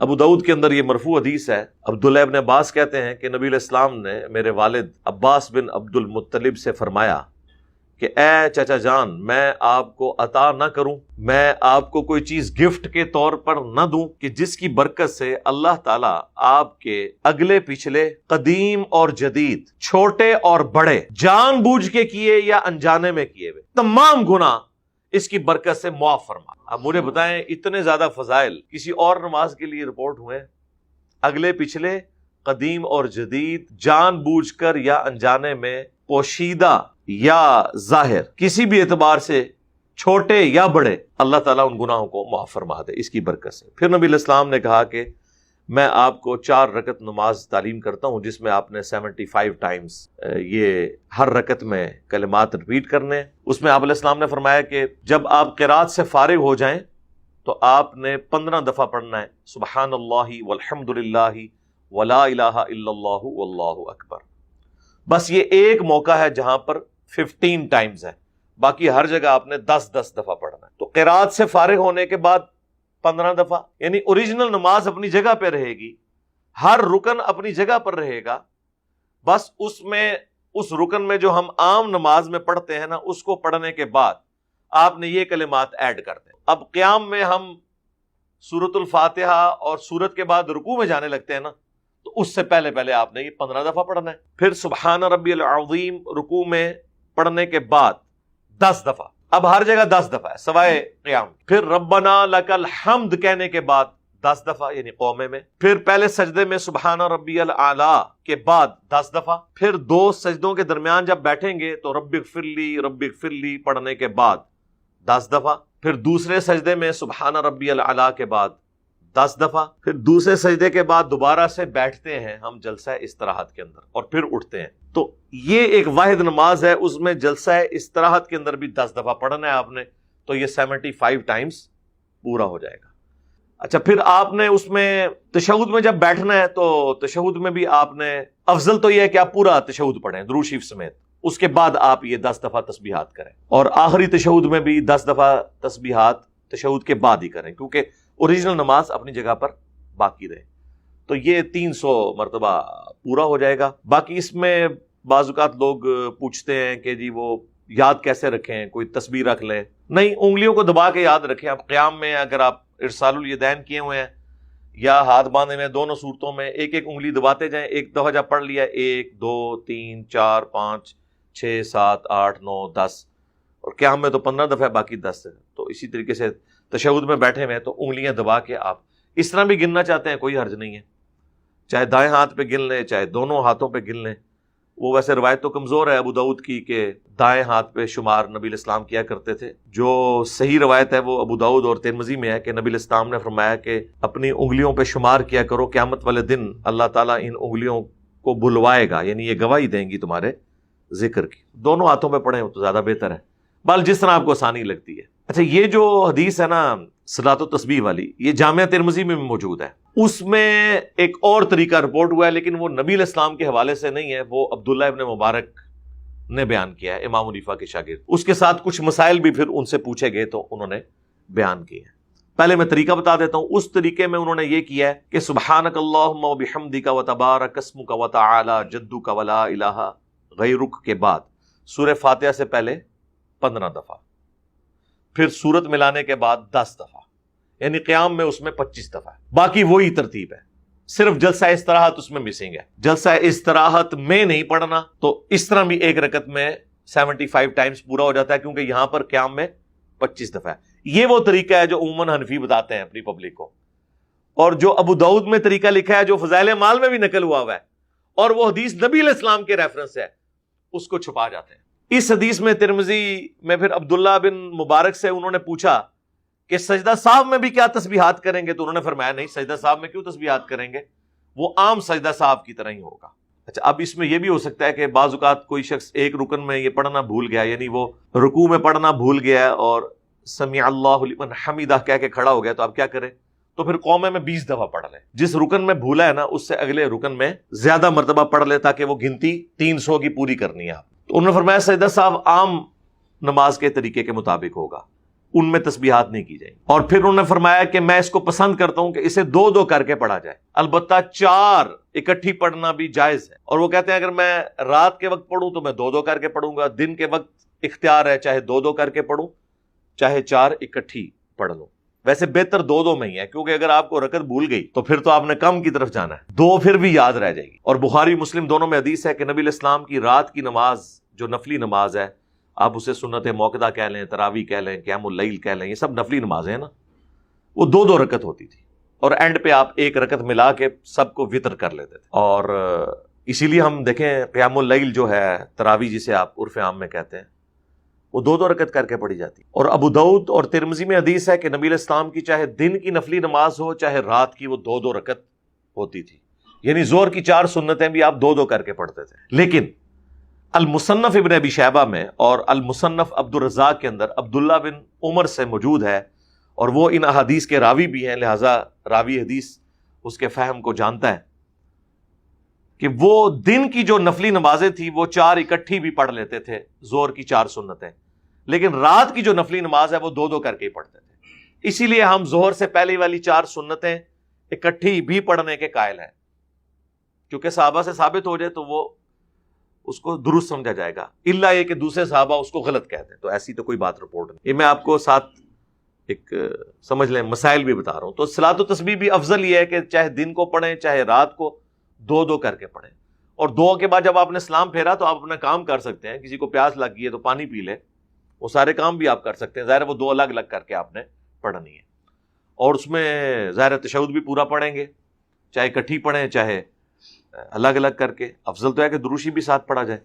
ابو داؤد کے اندر یہ مرفوع حدیث ہے، عبداللہ ابن عباس کہتے ہیں کہ نبی علیہ السلام نے میرے والد عباس بن عبد المطلب سے فرمایا کہ اے چچا جان، میں آپ کو عطا نہ کروں، میں آپ کو کوئی چیز گفٹ کے طور پر نہ دوں کہ جس کی برکت سے اللہ تعالیٰ آپ کے اگلے پچھلے، قدیم اور جدید، چھوٹے اور بڑے، جان بوجھ کے کیے یا انجانے میں کیے ہوئے تمام گناہ اس کی برکت سے معاف فرما۔ اب مجھے بتائیں، اتنے زیادہ فضائل کسی اور نماز کے لیے رپورٹ ہوئے؟ اگلے پچھلے، قدیم اور جدید، جان بوجھ کر یا انجانے میں، پوشیدہ یا ظاہر، کسی بھی اعتبار سے چھوٹے یا بڑے، اللہ تعالیٰ ان گناہوں کو معاف فرما دے اس کی برکت سے۔ پھر نبی علیہ السلام نے کہا کہ میں آپ کو 4 رکعت نماز تعلیم کرتا ہوں جس میں آپ نے 75 ٹائمز یہ ہر رکعت میں کلمات ریپیٹ کرنے۔ اس میں آپ علیہ السلام نے فرمایا کہ جب آپ قرات سے فارغ ہو جائیں تو آپ نے 15 دفعہ پڑھنا ہے سبحان اللہ والحمد للہ ولا الہ الا اللہ واللہ اکبر۔ بس یہ ایک موقع ہے جہاں پر 15 ٹائمز ہے، باقی ہر جگہ آپ نے 10 دفعہ پڑھنا ہے۔ تو قرات سے فارغ ہونے کے بعد 15 دفعہ، یعنی اوریجنل نماز اپنی جگہ پہ رہے گی، ہر رکن اپنی جگہ پر رہے گا، بس اس رکن میں جو ہم عام نماز میں پڑھتے ہیں نا، اس کو پڑھنے کے بعد آپ نے یہ کلمات ایڈ کر دیں۔ اب قیام میں ہم سورۃ الفاتحہ اور سورت کے بعد رکوع میں جانے لگتے ہیں نا، تو اس سے پہلے آپ نے یہ 15 دفعہ پڑھنا ہے۔ پھر سبحان ربی العظیم رکوع میں پڑھنے کے بعد 10 دفعہ، اب ہر جگہ 10 دفعہ ہے سوائے قیام۔ پھر ربنا لک الحمد کہنے کے بعد 10 دفعہ یعنی قومے میں۔ پھر پہلے سجدے میں سبحان ربی الاعلی کے بعد 10 دفعہ۔ پھر 2 سجدوں کے درمیان جب بیٹھیں گے تو رب اغفر لی پڑھنے کے بعد 10 دفعہ۔ پھر دوسرے سجدے میں سبحان ربی الاعلی کے بعد 10 دفعہ۔ پھر دوسرے سجدے کے بعد دوبارہ سے بیٹھتے ہیں ہم جلسہ استراحت کے اندر اور پھر اٹھتے ہیں۔ تو یہ ایک واحد نماز ہے، اس میں جلسہ استراحت کے اندر بھی 10 دفعہ پڑھنا ہے آپ نے، تو یہ 75 ٹائمز پورا ہو جائے گا۔ اچھا، پھر آپ نے اس میں تشہد میں جب بیٹھنا ہے تو تشہد میں بھی آپ نے، افضل تو یہ ہے کہ آپ پورا تشہد پڑھیں درود شریف سمیت، اس کے بعد آپ یہ 10 دفعہ تسبیحات کریں، اور آخری تشہد میں بھی 10 دفعہ تسبیحات تشہد کے بعد ہی کریں، کیونکہ اوریجنل نماز اپنی جگہ پر باقی رہے۔ تو یہ 300 مرتبہ پورا ہو جائے گا۔ باقی اس میں بعض اوقات لوگ پوچھتے ہیں کہ جی وہ یاد کیسے رکھیں، کوئی تسبیح رکھ لیں؟ نہیں، انگلیوں کو دبا کے یاد رکھیں۔ آپ قیام میں اگر آپ ارسال الیدین کیے ہوئے ہیں یا ہاتھ باندھے ہوئے ہیں، دونوں صورتوں میں ایک ایک انگلی دباتے جائیں۔ ایک دفعہ جب پڑھ لیا 1 2 3 4 5 6 7 8 9 10، اور قیام میں تو 15 دفعہ، باقی 10 ہے۔ تو اسی طریقے سے تشہد میں بیٹھے ہوئے ہیں تو انگلیاں دبا کے آپ اس طرح بھی گننا چاہتے ہیں کوئی حرج نہیں ہے، چاہے دائیں ہاتھ پہ گن لیں چاہے دونوں ہاتھوں پہ گن لیں۔ وہ ویسے روایت تو کمزور ہے ابو داؤد کی کہ دائیں ہاتھ پہ شمار نبی علیہ السلام کیا کرتے تھے۔ جو صحیح روایت ہے وہ ابو داؤد اور ترمذی میں ہے کہ نبی علیہ السلام نے فرمایا کہ اپنی انگلیوں پہ شمار کیا کرو، قیامت والے دن اللہ تعالیٰ ان انگلیوں کو بلوائے گا، یعنی یہ گواہی دیں گی تمہارے ذکر کی۔ دونوں ہاتھوں پہ پڑھیں تو زیادہ بہتر ہے، بال جس طرح آپ کو آسانی لگتی ہے۔ اچھا، یہ جو حدیث ہے نا صلاۃ و تسبیح والی، یہ جامعہ ترمذی میں بھی موجود ہے۔ اس میں ایک اور طریقہ رپورٹ ہوا ہے، لیکن وہ نبی علیہ السلام کے حوالے سے نہیں ہے، وہ عبداللہ ابن مبارک نے بیان کیا ہے، امام حنیفہ کے شاگرد۔ اس کے ساتھ کچھ مسائل بھی پھر ان سے پوچھے گئے تو انہوں نے بیان کیے ہیں۔ پہلے میں طریقہ بتا دیتا ہوں۔ اس طریقے میں انہوں نے یہ کیا ہے کہ سبحانک اللہم وبحمدک وتبارک اسمک وتعالی جدک ولا الہ غیرک کے بعد سورہ فاتحہ سے پہلے 15 دفعہ، پھر سورت ملانے کے بعد 10 دفعہ، یعنی قیام میں اس میں 25 دفعہ ہے۔ باقی وہی ترتیب ہے، صرف جلسہ استراحت اس میں مسنگ ہے۔ جلسہ استراحت میں نہیں پڑھنا، تو اس طرح بھی ایک رکعت میں 75 ٹائمز پورا ہو جاتا ہے، کیونکہ یہاں پر قیام میں 25 دفعہ ہے۔ یہ وہ طریقہ ہے جو عموماً حنفی بتاتے ہیں اپنی پبلک کو، اور جو ابو داؤد میں طریقہ لکھا ہے جو فضائل اعمال میں بھی نقل ہوا ہے، اور وہ حدیث نبی علیہ السلام کے ریفرنس ہے، اس کو چھپا جاتے ہیں۔ اس حدیث میں ترمذی میں پھر عبداللہ بن مبارک سے انہوں نے پوچھا کہ سجدہ صاحب میں بھی کیا تسبیحات کریں گے؟ تو انہوں نے فرمایا نہیں، سجدہ صاحب میں کیوں تسبیحات کریں گے، وہ عام سجدہ صاحب کی طرح ہی ہوگا۔ اچھا، اب اس میں یہ بھی ہو سکتا ہے کہ بعض اوقات کوئی شخص ایک رکن میں یہ پڑھنا بھول گیا، یعنی وہ رکوع میں پڑھنا بھول گیا اور سمیع اللہ لمن حمیدہ کہہ کے کھڑا ہو گیا، تو اب کیا کرے؟ تو پھر قومے میں 20 دفعہ پڑھ لے۔ جس رکن میں بھولا ہے نا، اس سے اگلے رکن میں زیادہ مرتبہ پڑھ لے، تاکہ وہ گنتی 300 کی پوری کرنی ہے۔ تو انہوں نے فرمایا سجدہ صاحب عام نماز کے طریقے کے مطابق ہوگا، ان میں تسبیحات نہیں کی جائیں گی۔ اور پھر انہوں نے فرمایا کہ میں اس کو پسند کرتا ہوں کہ اسے دو دو کر کے پڑھا جائے، البتہ 4 اکٹھی پڑھنا بھی جائز ہے۔ اور وہ کہتے ہیں اگر میں رات کے وقت پڑھوں تو میں 2 2 کر کے پڑھوں گا، دن کے وقت اختیار ہے، چاہے 2 2 کر کے پڑھوں چاہے 4 اکٹھی پڑھ لوں۔ ویسے بہتر 2 2 میں ہی ہے، کیونکہ اگر آپ کو رکعت بھول گئی تو پھر تو آپ نے کم کی طرف جانا ہے، 2 پھر بھی یاد رہ جائے گی۔ اور بخاری مسلم دونوں میں حدیث ہے کہ نبی علیہ السلام کی رات کی نماز جو نفلی نماز ہے، آپ اسے سنت موقدہ کہہ لیں، تراویح کہہ لیں، قیام اللیل کہہ لیں، یہ سب نفلی نمازیں ہیں نا، وہ 2 2 رکعت ہوتی تھی، اور اینڈ پہ آپ 1 رکعت ملا کے سب کو وطر کر لیتے تھے۔ اور اسی لیے ہم دیکھیں قیام اللیل جو ہے، تراویح جسے آپ عرف عام میں کہتے ہیں، وہ 2 2 رکعت کر کے پڑھی جاتی۔ اور ابو داؤد اور ترمذی میں حدیث ہے کہ نبی علیہ السلام کی چاہے دن کی نفلی نماز ہو چاہے رات کی، وہ 2 2 رکعت ہوتی تھی، یعنی زور کی 4 سنتیں بھی آپ 2 2 کر کے پڑھتے تھے۔ لیکن المصنف ابن ابی شیبہ میں اور المصنف عبد الرزاق کے اندر عبداللہ بن عمر سے موجود ہے، اور وہ ان احادیث کے راوی بھی ہیں، لہٰذا راوی حدیث اس کے فہم کو جانتا ہے کہ وہ دن کی جو نفلی نمازیں تھی وہ 4 اکٹھی بھی پڑھ لیتے تھے، زور کی 4 سنتیں، لیکن رات کی جو نفلی نماز ہے وہ 2 2 کر کے ہی پڑھتے تھے۔ اسی لیے ہم ظہر سے پہلے والی 4 سنتیں اکٹھی بھی پڑھنے کے قائل ہیں، کیونکہ صحابہ سے ثابت ہو جائے تو وہ اس کو درست سمجھا جائے گا، الا یہ کہ دوسرے صحابہ اس کو غلط کہتے ہیں، تو ایسی تو کوئی بات رپورٹ نہیں۔ یہ میں آپ کو ساتھ ایک سمجھ لیں مسائل بھی بتا رہا ہوں۔ تو صلاۃ و تسبیح بھی افضل یہ ہے کہ چاہے دن کو پڑھیں چاہے رات کو، 2 2 کر کے پڑھیں، اور 2 کے بعد جب آپ نے سلام پھیرا تو آپ اپنا کام کر سکتے ہیں، کسی کو پیاس لگ گئی ہے تو پانی پی لے، وہ سارے کام بھی آپ کر سکتے ہیں، ظاہر ہے وہ 2 الگ الگ کر کے آپ نے پڑھنی ہے، اور اس میں ظاہر ہے تشہد بھی پورا پڑھیں گے، چاہے اکٹھی پڑھیں چاہے الگ الگ کر کے۔ افضل تو ہے کہ دروشی بھی ساتھ پڑھا جائے۔